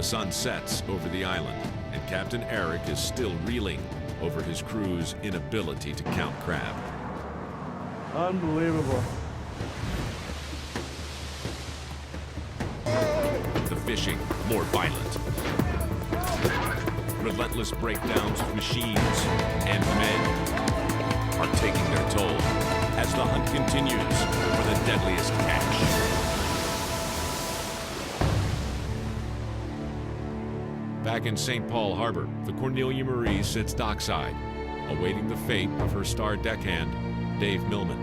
The sun sets over the island, and Captain Eric is still reeling over his crew's inability to count crab. Unbelievable. The fishing more violent. Relentless breakdowns of machines and men are taking their toll as the hunt continues for the deadliest catch. Back in St. Paul Harbor, the Cornelia Marie sits dockside, awaiting the fate of her star deckhand, Dave Millman.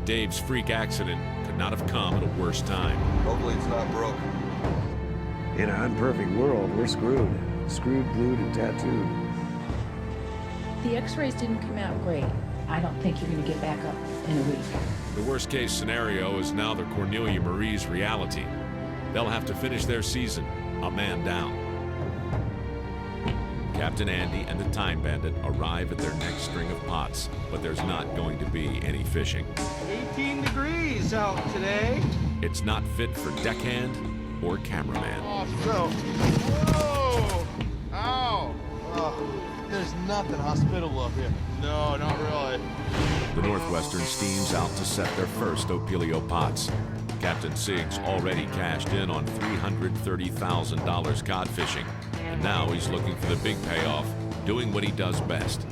Dave's freak accident could not have come at a worse time. Hopefully it's not broke. In an imperfect world, we're screwed. Screwed, glued, and tattooed. The x-rays didn't come out great. I don't think you're going to get back up in a week. The worst case scenario is now the Cornelia Marie's reality. They'll have to finish their season a man down. Captain Andy and the Time Bandit arrive at their next string of pots, but there's not going to be any fishing. 18 degrees out today. It's not fit for deckhand or cameraman. Oh, so. Whoa! Ow! Oh, there's nothing hospitable up here. No, not really. The Northwestern steams out to set their first Opelio pots. Captain Sig's already cashed in on $330,000 cod fishing, and now he's looking for the big payoff, doing what he does best.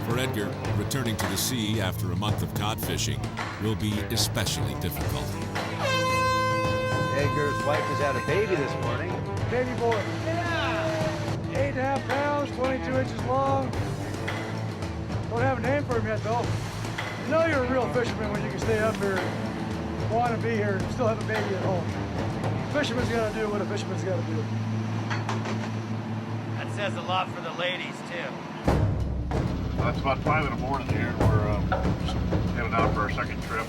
For Edgar, returning to the sea after a month of cod fishing will be especially difficult. Edgar's wife has had a baby this morning. Baby boy. Yeah! 8.5 pounds, 22 inches long. Don't have a name for him yet, though. You know you're a real fisherman when you can stay up here, want to be here, and still have a baby at home. Fisherman's got to do what a fisherman's got to do. That says a lot for the ladies, too. It's about 5 in the morning here. We're heading out for our second trip.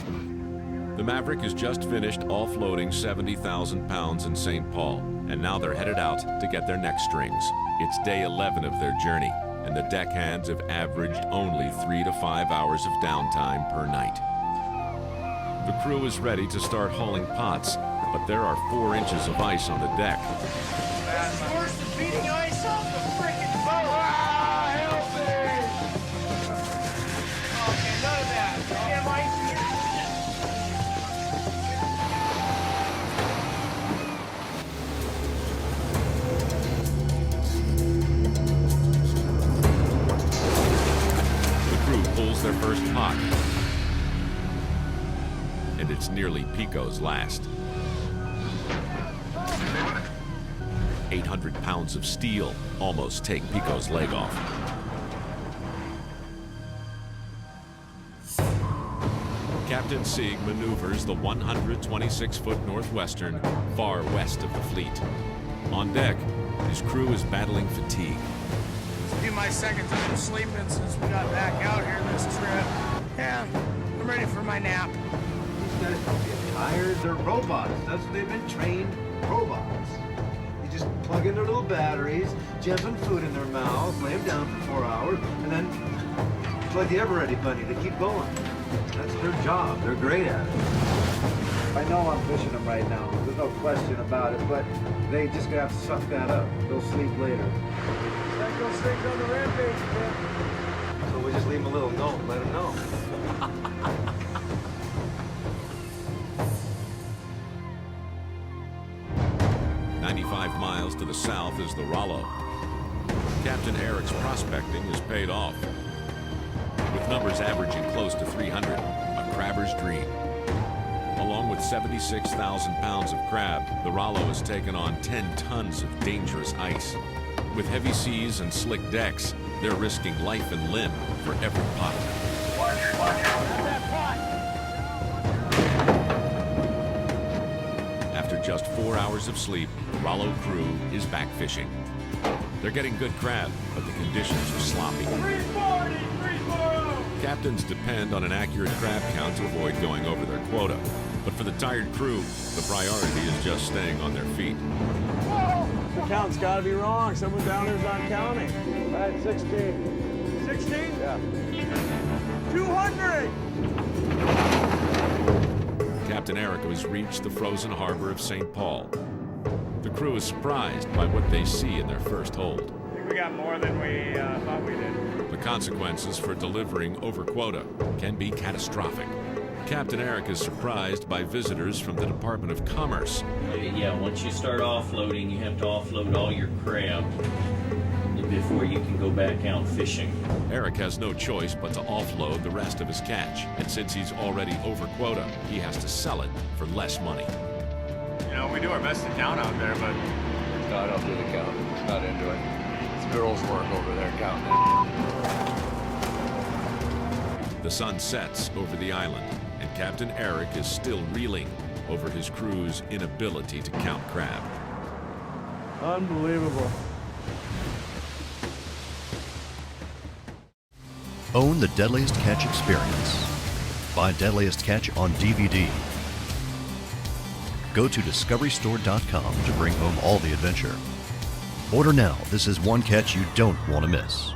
The Maverick has just finished offloading 70,000 pounds in St. Paul, and now they're headed out to get their next strings. It's day 11 of their journey, and the deckhands have averaged only 3 to 5 hours of downtime per night. The crew is ready to start hauling pots, but there are 4 inches of ice on the deck. That's worse than beating ice off the frickin' boat. Ah, help me! Okay, none of that. Damn ice here. The crew pulls their first pot, and it's nearly Pico's last. 800 pounds of steel almost take Pico's leg off. Captain Sig maneuvers the 126-foot Northwestern far west of the fleet. On deck, his crew is battling fatigue. This will be my second time sleeping since we got back out here this trip. Yeah, I'm ready for my nap. These guys don't get tired. They're robots. That's what they've been trained. Robots. You just plug in their little batteries, jam some food in their mouth, lay them down for 4 hours, and then it's like the Ever-Ready bunny. They keep going. That's their job. They're great at it. I know I'm fishing them right now. There's no question about it, but they just gonna have to suck that up. They'll sleep later. That goes things on the rampage again. So we just leave them a little note and let them know. 95 miles to the south is the Rollo. Captain Eric's prospecting has paid off, with numbers averaging close to 300, a crabber's dream. Along with 76,000 pounds of crab, the Rollo has taken on 10 tons of dangerous ice. With heavy seas and slick decks, they're risking life and limb for every pot. After just 4 hours of sleep, the Rollo crew is back fishing. They're getting good crab, but the conditions are sloppy. 340, 340. Captains depend on an accurate crab count to avoid going over their quota. But for the tired crew, the priority is just staying on their feet. The count's got to be wrong. Someone down there's not counting. I had 16. 16? Yeah. 200! Captain Eric has reached the frozen harbor of St. Paul. The crew is surprised by what they see in their first hold. I think we got more than we thought we did. The consequences for delivering over quota can be catastrophic. Captain Eric is surprised by visitors from the Department of Commerce. Yeah, once you start offloading, you have to offload all your crab before you can go back out fishing. Eric has no choice but to offload the rest of his catch, and since he's already over quota, he has to sell it for less money. You know, we do our best to count out there, but No, I don't do the count. Not into it. It's girls' work over there counting it. The sun sets over the island, and Captain Eric is still reeling over his crew's inability to count crab. unbelievable. Own the Deadliest Catch experience. Buy Deadliest Catch on DVD. Go to discoverystore.com to bring home all the adventure. Order now. This is one catch you don't want to miss.